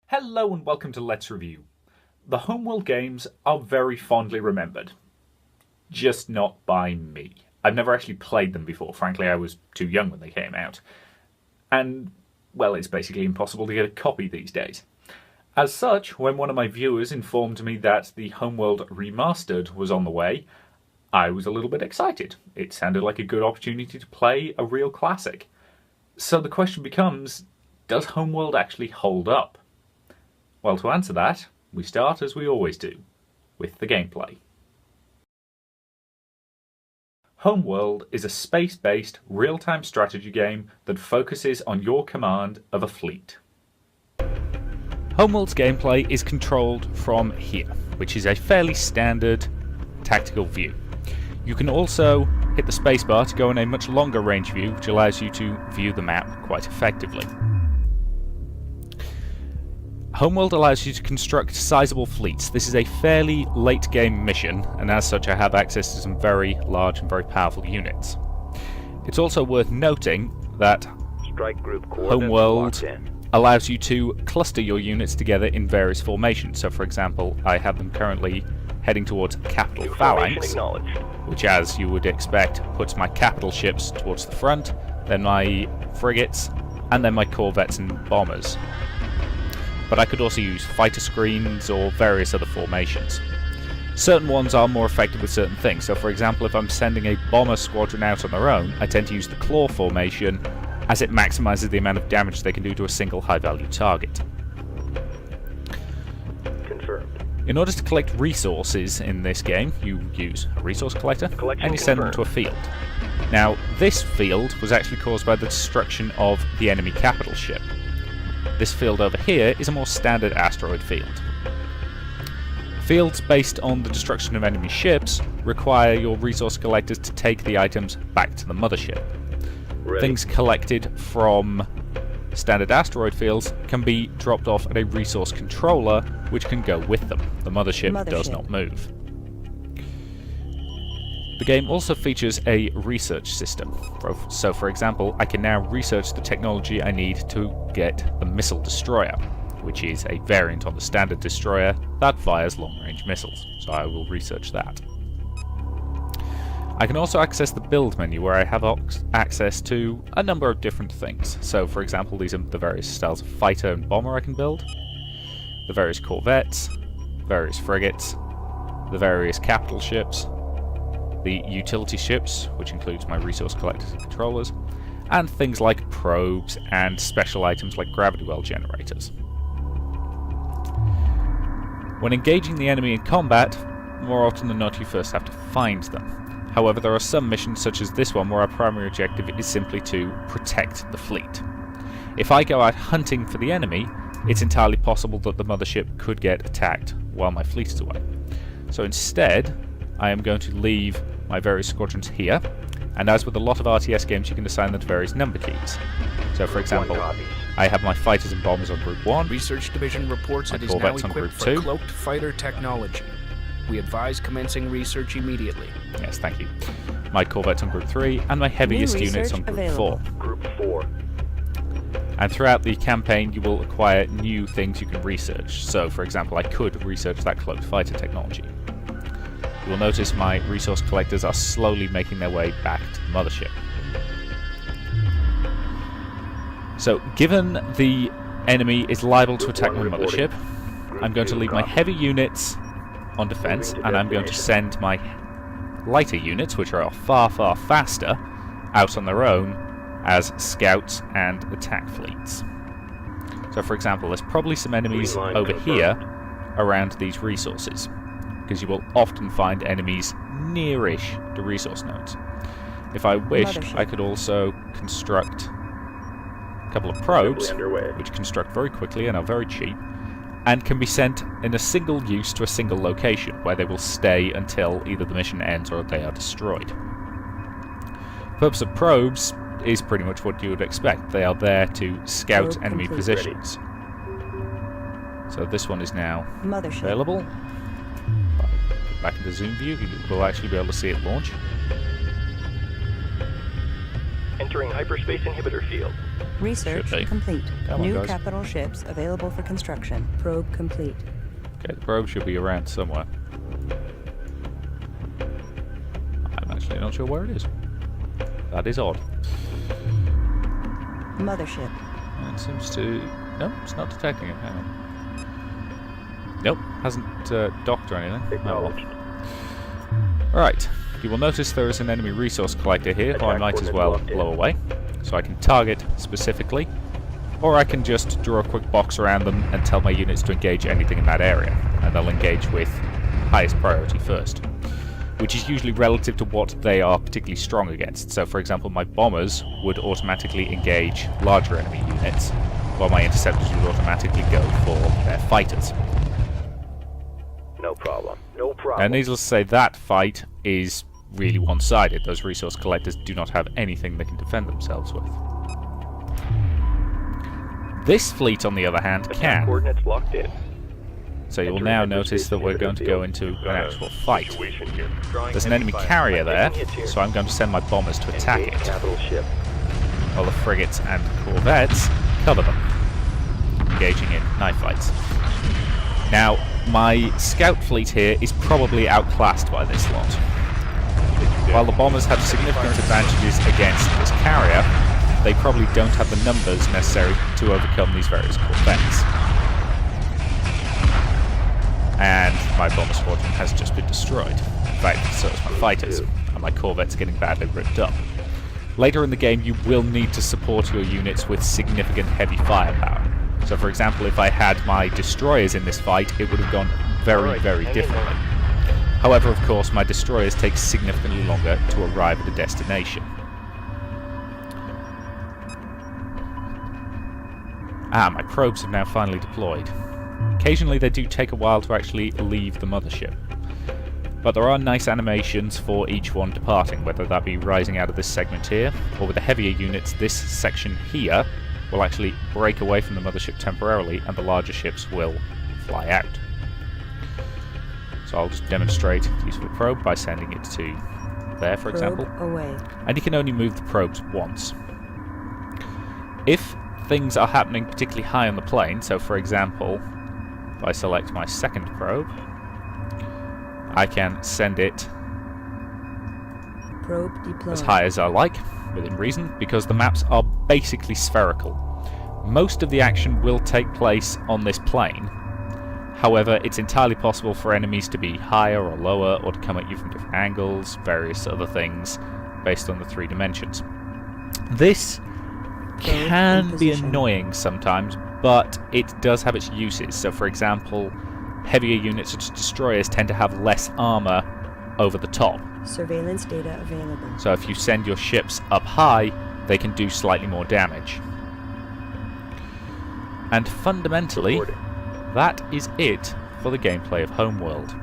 Hello and welcome to Let's Review. The Homeworld games are very fondly remembered. Just not by me. I've never actually played them before. Frankly, I was too young when they came out. And, well, it's basically impossible to get a copy these days. As such, when one of my viewers informed me that the Homeworld Remastered was on the way, I was a little bit excited. It sounded like a good opportunity to play a real classic. So the question becomes, does Homeworld actually hold up? Well, to answer that, we start as we always do, with the gameplay. Homeworld is a space-based, real-time strategy game that focuses on your command of a fleet. Homeworld's gameplay is controlled from here, which is a fairly standard tactical view. You can also hit the spacebar to go in a much longer range view, which allows you to view the map quite effectively. Homeworld allows you to construct sizable fleets. This is a fairly late game mission, and as such I have access to some very large and very powerful units. It's also worth noting that Strike group Homeworld allows you to cluster your units together in various formations. So for example, I have them currently heading towards capital phalanx, which as you would expect puts my capital ships towards the front, then my frigates, and then my corvettes and bombers. But I could also use fighter screens or various other formations. Certain ones are more effective with certain things. So for example, if I'm sending a bomber squadron out on their own, I tend to use the claw formation as it maximizes the amount of damage they can do to a single high-value target. Confirmed. In order to collect resources in this game, you use a resource collector and you send them to a field. Now, this field was actually caused by the destruction of the enemy capital ship. This field over here is a more standard asteroid field. Fields based on the destruction of enemy ships require your resource collectors to take the items back to the mothership. Things collected from standard asteroid fields can be dropped off at a resource controller, which can go with them. The mothership does not move. The game also features a research system. So for example, I can now research the technology I need to get the missile destroyer, which is a variant on the standard destroyer that fires long-range missiles. So I will research that. I can also access the build menu where I have access to a number of different things. So for example, these are the various styles of fighter and bomber I can build, the various corvettes, various frigates, the various capital ships, the utility ships, which includes my resource collectors and controllers, and things like probes and special items like gravity well generators. When engaging the enemy in combat, more often than not you first have to find them. However, there are some missions such as this one where our primary objective is simply to protect the fleet. If I go out hunting for the enemy, it's entirely possible that the mothership could get attacked while my fleet is away. So instead, I am going to leave my various squadrons here, and as with a lot of RTS games you can assign them to various number keys. So for example, I have my fighters and bombers on Group 1, Research Division reports it is now equipped for cloaked fighter technology. We advise commencing research immediately. Yes, thank you. My corvettes on Group 3, and my heaviest units on Group 4. Group 4. And throughout the campaign you will acquire new things you can research. So for example, I could research that cloaked fighter technology. You will notice my resource collectors are slowly making their way back to the mothership. So, given the enemy is liable to attack my mothership, I'm going to leave my heavy units on defense, and I'm going to send my lighter units, which are far, far faster, out on their own as scouts and attack fleets. So, for example, there's probably some enemies over here around these resources, because you will often find enemies near-ish to resource nodes. If I wished, I could also construct a couple of probes, which construct very quickly and are very cheap, and can be sent in a single use to a single location, where they will stay until either the mission ends or they are destroyed. The purpose of probes is pretty much what you would expect. They are there to scout enemy positions. So this one is now available. Back into zoom view, we'll actually be able to see it launch. Entering hyperspace inhibitor field. Research Should be. complete. Come on, New guys. capital ships available for construction. Probe complete. Okay, the probe should be around somewhere. I'm actually not sure where it is. That is odd. Mothership. It seems to... No, it's not detecting it. Hang on. Nope, hasn't docked or anything. Acknowledged. Right, you will notice there is an enemy resource collector here, who I might as well blow away. So I can target specifically, or I can just draw a quick box around them and tell my units to engage anything in that area, and they'll engage with highest priority first, which is usually relative to what they are particularly strong against. So for example, my bombers would automatically engage larger enemy units, while my interceptors would automatically go for their fighters. No problem. No problem. And needless to say, that fight is really one-sided. Those resource collectors do not have anything they can defend themselves with. This fleet, on the other hand, Attack can. coordinates locked in. So you'll Entering now hyperspace notice that we're going to go into an actual fight. Situation here. Drawing There's an enemy fire. carrier there, Taking hits here. so I'm going to send my bombers to attack Engage it, capital ship. while the frigates and corvettes cover them, engaging in knife fights. Now, my scout fleet here is probably outclassed by this lot. While the bombers have significant advantages against this carrier, they probably don't have the numbers necessary to overcome these various corvettes. And my bomber squadron has just been destroyed. In fact, so is my fighters, and my corvettes are getting badly ripped up. Later in the game, you will need to support your units with significant heavy firepower. So for example, if I had my destroyers in this fight, it would have gone very, very differently. However, of course, my destroyers take significantly longer to arrive at a destination. Ah, my probes have now finally deployed. Occasionally they do take a while to actually leave the mothership. But there are nice animations for each one departing, whether that be rising out of this segment here, or with the heavier units, this section here will actually break away from the mothership temporarily, and the larger ships will fly out. So I'll just demonstrate the use of a probe by sending it to there, for example. Away. And you can only move the probes once. If things are happening particularly high on the plane, so for example, if I select my second probe, I can send it Probe deployed. as high as I like, within reason, because the maps are basically spherical. Most of the action will take place on this plane. However, it's entirely possible for enemies to be higher or lower, or to come at you from different angles, various other things, based on the 3 dimensions. This can be annoying sometimes, but it does have its uses. So for example, heavier units such as destroyers tend to have less armor over the top. Surveillance data available. So if you send your ships up high, they can do slightly more damage. And fundamentally, that is it for the gameplay of Homeworld.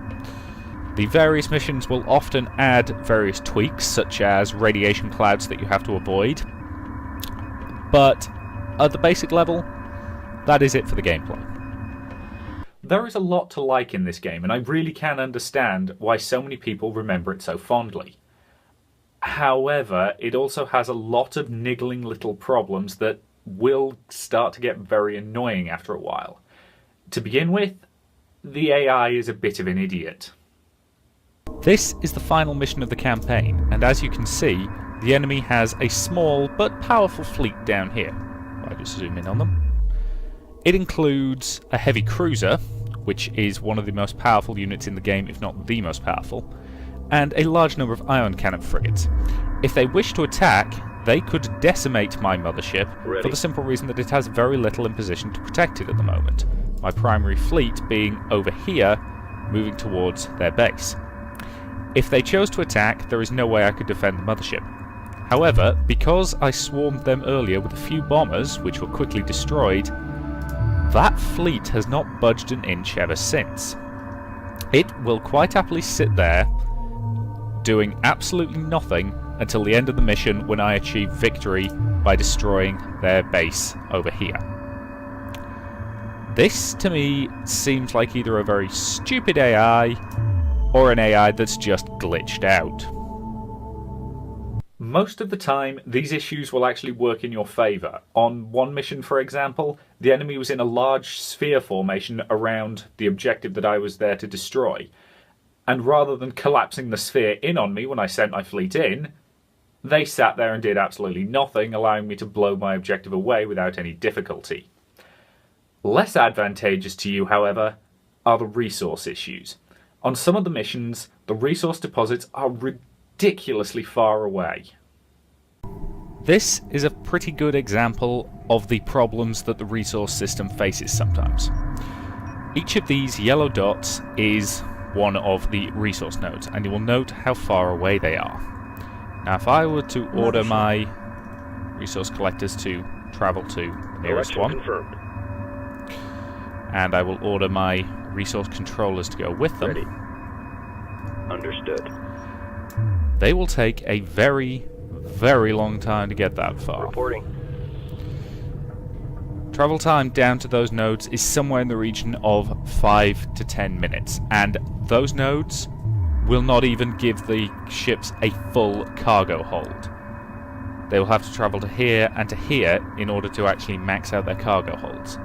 The various missions will often add various tweaks, such as radiation clouds that you have to avoid. But at the basic level, that is it for the gameplay. There is a lot to like in this game, and I really can understand why so many people remember it so fondly. However, it also has a lot of niggling little problems that will start to get very annoying after a while. To begin with, the AI is a bit of an idiot. This is the final mission of the campaign, and as you can see, the enemy has a small but powerful fleet down here. I'll just zoom in on them. It includes a heavy cruiser, which is one of the most powerful units in the game, if not the most powerful, and a large number of ion cannon frigates. If they wish to attack, they could decimate my mothership for the simple reason that it has very little in position to protect it at the moment. My primary fleet being over here, moving towards their base. If they chose to attack, there is no way I could defend the mothership. However, because I swarmed them earlier with a few bombers, which were quickly destroyed, that fleet has not budged an inch ever since. It will quite happily sit there, doing absolutely nothing until the end of the mission when I achieve victory by destroying their base over here. This, to me, seems like either a very stupid AI or an AI that's just glitched out. most of the time, these issues will actually work in your favour. On one mission, for example, the enemy was in a large sphere formation around the objective that I was there to destroy. And rather than collapsing the sphere in on me when I sent my fleet in, they sat there and did absolutely nothing, allowing me to blow my objective away without any difficulty. Less advantageous to you, however, are the resource issues. On some of the missions, the resource deposits are ridiculously far away. This is a pretty good example of the problems that the resource system faces sometimes. Each of these yellow dots is one of the resource nodes, and you will note how far away they are. Now, if I were to order my resource collectors to travel to the nearest one, confirmed. and I will order my resource controllers to go with them, Ready. Understood. they will take a very, very long time to get that far. Reporting. Travel time down to those nodes is somewhere in the region of 5 to 10 minutes, and those nodes will not even give the ships a full cargo hold. They will have to travel to here and to here in order to actually max out their cargo holds.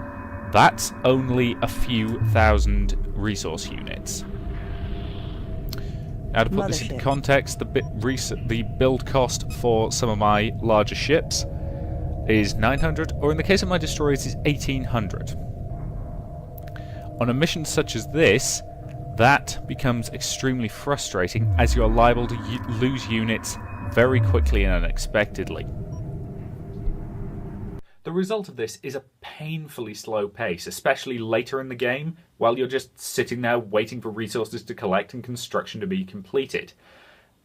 That's only a few thousand resource units. Now, to put this into context, the build cost for some of my larger ships is 900, or in the case of my destroyers is 1800. On a mission such as this, that becomes extremely frustrating as you're liable to lose units very quickly and unexpectedly. The result of this is a painfully slow pace, especially later in the game, while you're just sitting there waiting for resources to collect and construction to be completed.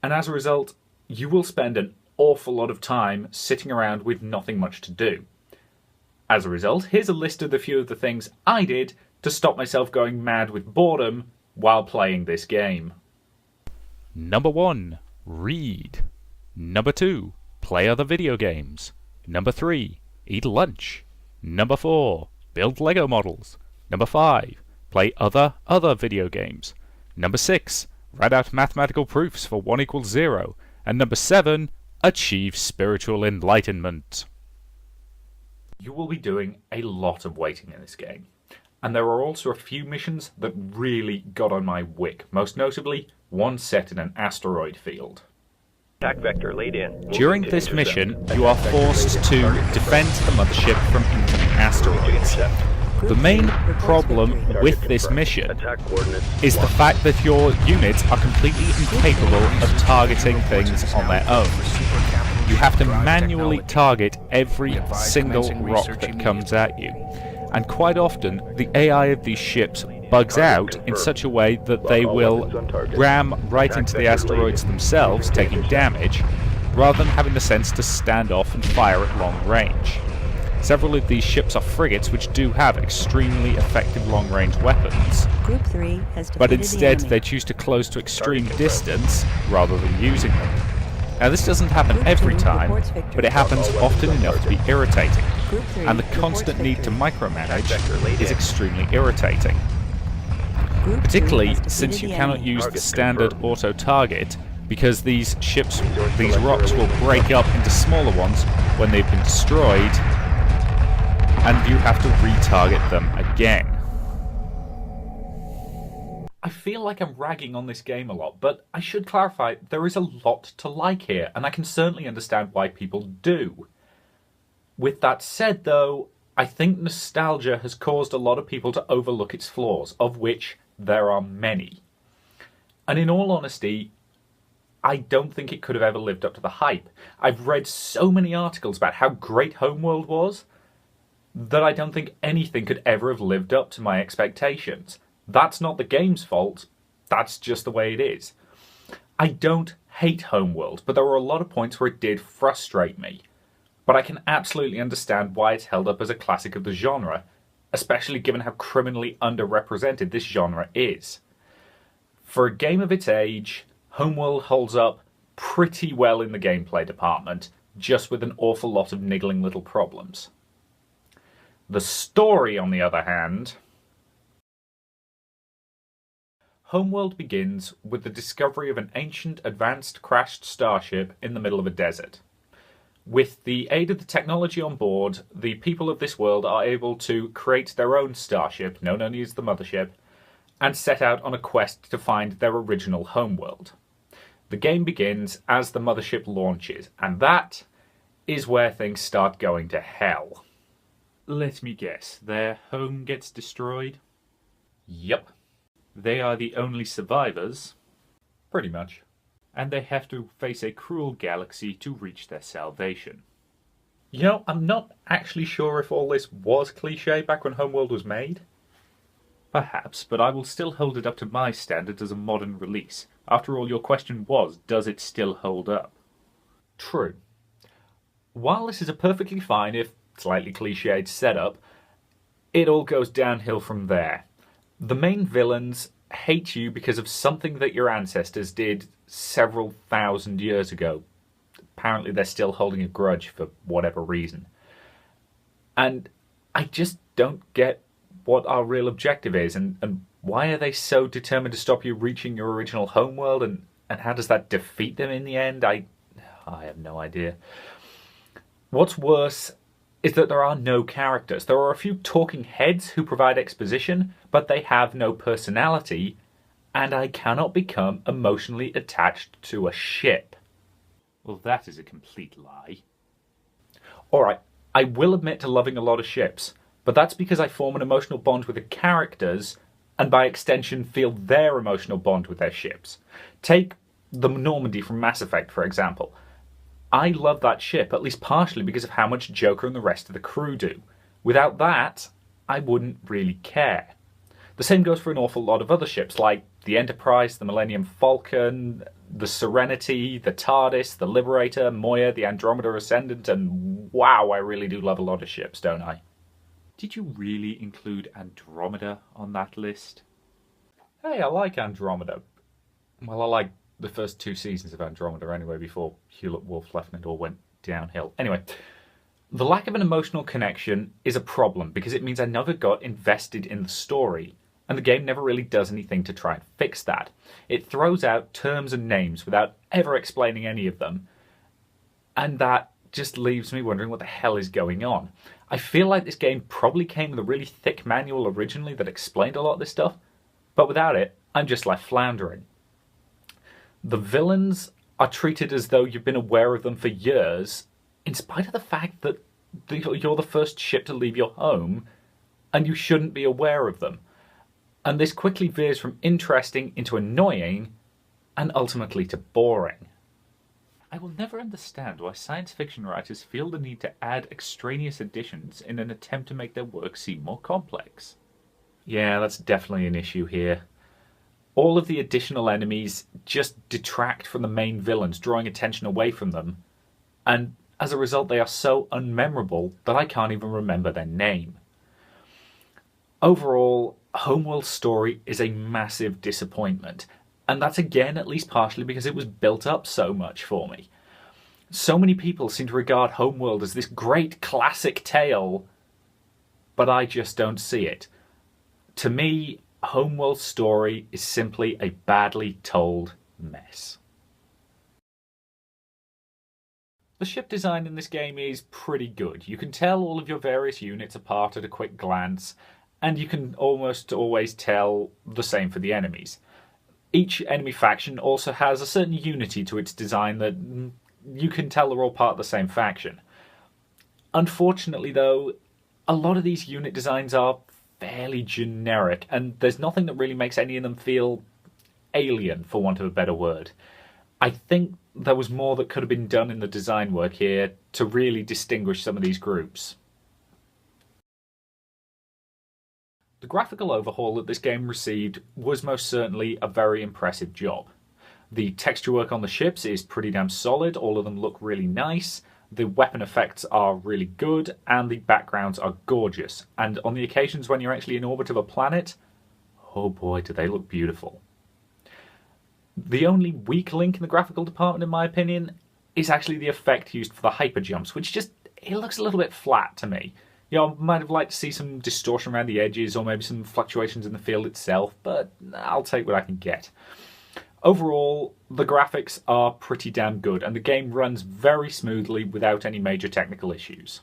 And as a result, you will spend an awful lot of time sitting around with nothing much to do. As a result, here's a list of the few of the things I did to stop myself going mad with boredom while playing this game. Number 1. Read. Number 2. Play other video games. Number 3. Eat lunch. Number 4. Build Lego models. Number 5. Play other video games. Number 6. Write out mathematical proofs for 1 equals 0. And number 7. Achieve spiritual enlightenment. You will be doing a lot of waiting in this game. And there are also a few missions that really got on my wick, most notably one set in an asteroid field. Attack vector laid in. During this mission, you are forced to defend the mothership from incoming asteroids. The main problem with this mission is the fact that your units are completely incapable of targeting things on their own. You have to manually target every single rock that comes at you. And quite often, the AI of these ships bugs out in such a way that they will ram right into the asteroids themselves, taking damage, rather than having the sense to stand off and fire at long range. Several of these ships are frigates which do have extremely effective long-range weapons, Group 3 has but defeated instead the enemy. they choose to close to extreme distance rather than using them. Now, this doesn't happen every time, but it happens often enough to be irritating, Group 3 and the reports constant need to victory. micromanage is extremely irritating. Group 3 Particularly has since you defeated the cannot enemy. use the standard auto-target, because these rocks will break up into smaller ones when they've been destroyed, and you have to retarget them again. I feel like I'm ragging on this game a lot, but I should clarify, there is a lot to like here, and I can certainly understand why people do. With that said, though, I think nostalgia has caused a lot of people to overlook its flaws, of which there are many. And in all honesty, I don't think it could have ever lived up to the hype. I've read so many articles about how great Homeworld was, that I don't think anything could ever have lived up to my expectations. That's not the game's fault, that's just the way it is. I don't hate Homeworld, but there were a lot of points where it did frustrate me. But I can absolutely understand why it's held up as a classic of the genre, especially given how criminally underrepresented this genre is. For a game of its age, Homeworld holds up pretty well in the gameplay department, just with an awful lot of niggling little problems. The story, on the other hand... Homeworld begins with the discovery of an ancient, advanced, crashed starship in the middle of a desert. With the aid of the technology on board, the people of this world are able to create their own starship, known only as the Mothership, and set out on a quest to find their original homeworld. The game begins as the Mothership launches, and that is where things start going to hell. Let me guess, their home gets destroyed? Yep. They are the only survivors. Pretty much. And they have to face a cruel galaxy to reach their salvation. You know, I'm not actually sure if all this was cliché back when Homeworld was made. Perhaps, but I will still hold it up to my standards as a modern release. After all, your question was, does it still hold up? True. While this is a perfectly fine, if slightly cliched setup, it all goes downhill from there. The main villains hate you because of something that your ancestors did several thousand years ago. Apparently they're still holding a grudge for whatever reason. And I just don't get what our real objective is, and why are they so determined to stop you reaching your original homeworld, and how does that defeat them in the end? I have no idea. What's worse is that there are no characters. There are a few talking heads who provide exposition, but they have no personality, and I cannot become emotionally attached to a ship. Well, that is a complete lie. Alright, I will admit to loving a lot of ships, but that's because I form an emotional bond with the characters, and by extension feel their emotional bond with their ships. Take the Normandy from Mass Effect, for example. I love that ship, at least partially because of how much Joker and the rest of the crew do. Without that, I wouldn't really care. The same goes for an awful lot of other ships, like the Enterprise, the Millennium Falcon, the Serenity, the TARDIS, the Liberator, Moya, the Andromeda Ascendant, and wow, I really do love a lot of ships, don't I? Did you really include Andromeda on that list? Hey, I like Andromeda. Well, I like the first 2 seasons of Andromeda anyway, before Hewlett-Wolf left and it all went downhill. Anyway, the lack of an emotional connection is a problem because it means I never got invested in the story, and the game never really does anything to try and fix that. It throws out terms and names without ever explaining any of them, and that just leaves me wondering what the hell is going on. I feel like this game probably came with a really thick manual originally that explained a lot of this stuff, but without it, I'm just left floundering. The villains are treated as though you've been aware of them for years, in spite of the fact that you're the first ship to leave your home, and you shouldn't be aware of them. And this quickly veers from interesting into annoying, and ultimately to boring. I will never understand why science fiction writers feel the need to add extraneous additions in an attempt to make their work seem more complex. Yeah, that's definitely an issue here. All of the additional enemies just detract from the main villains, drawing attention away from them, and as a result they are so unmemorable that I can't even remember their name. Overall, Homeworld's story is a massive disappointment, and that's again at least partially because it was built up so much for me. So many people seem to regard Homeworld as this great classic tale, but I just don't see it. To me, Homeworld's story is simply a badly told mess. The ship design in this game is pretty good. You can tell all of your various units apart at a quick glance, and you can almost always tell the same for the enemies. Each enemy faction also has a certain unity to its design that you can tell they're all part of the same faction. Unfortunately though, a lot of these unit designs are fairly generic, and there's nothing that really makes any of them feel alien, for want of a better word. I think there was more that could have been done in the design work here to really distinguish some of these groups. The graphical overhaul that this game received was most certainly a very impressive job. The texture work on the ships is pretty damn solid, all of them look really nice, the weapon effects are really good, and the backgrounds are gorgeous. And on the occasions when you're actually in orbit of a planet, oh boy do they look beautiful. The only weak link in the graphical department, in my opinion, is actually the effect used for the hyper jumps, which just, it looks a little bit flat to me. You know, I might have liked to see some distortion around the edges or maybe some fluctuations in the field itself, but I'll take what I can get. Overall, the graphics are pretty damn good, and the game runs very smoothly without any major technical issues.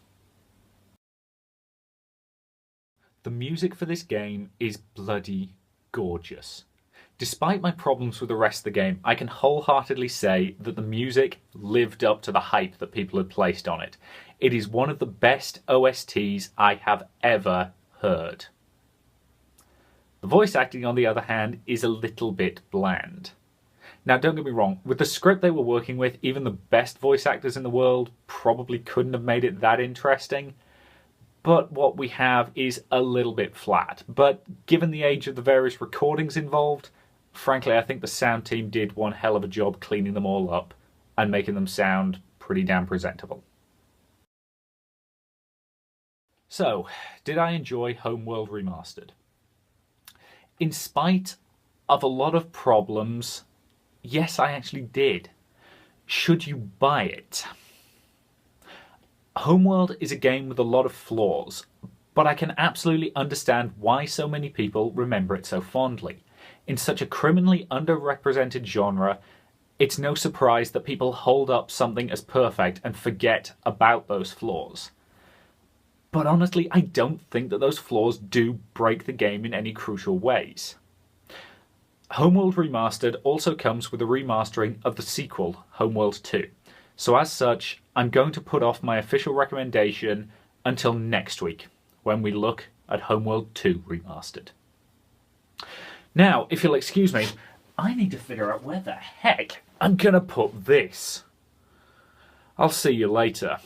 The music for this game is bloody gorgeous. Despite my problems with the rest of the game, I can wholeheartedly say that the music lived up to the hype that people had placed on it. It is one of the best OSTs I have ever heard. The voice acting, on the other hand, is a little bit bland. Now, don't get me wrong, with the script they were working with, even the best voice actors in the world probably couldn't have made it that interesting. But what we have is a little bit flat. But given the age of the various recordings involved, frankly, I think the sound team did one hell of a job cleaning them all up and making them sound pretty damn presentable. So, did I enjoy Homeworld Remastered? In spite of a lot of problems, yes, I actually did. Should you buy it? Homeworld is a game with a lot of flaws, but I can absolutely understand why so many people remember it so fondly. In such a criminally underrepresented genre, it's no surprise that people hold up something as perfect and forget about those flaws. But honestly, I don't think that those flaws do break the game in any crucial ways. Homeworld Remastered also comes with a remastering of the sequel, Homeworld 2. So as such, I'm going to put off my official recommendation until next week, when we look at Homeworld 2 Remastered. Now, if you'll excuse me, I need to figure out where the heck I'm going to put this. I'll see you later.